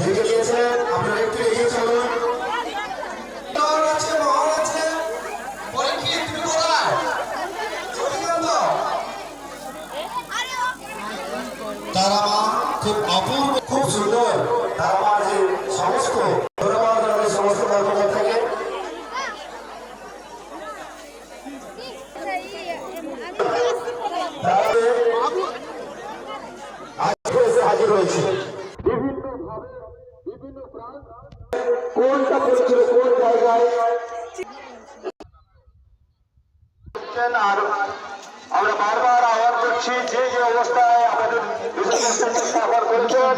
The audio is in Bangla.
ভেঙে দিয়েছেন, আপনারা একটু এগিয়ে চলুন। তারা মা খুব অপূর্ব, খুব সুন্দর। তারা মা যে সমস্ত ধন্যবাদ আমাদের সমস্ত কর্মকর্তাকে। হাজির হয়েছে কোনটা পড়েছিল কোন জায়গায়। আর আমরা বারবার আহ্বান করছি যে যে অবস্থায় আমাদের ব্যবহার করছেন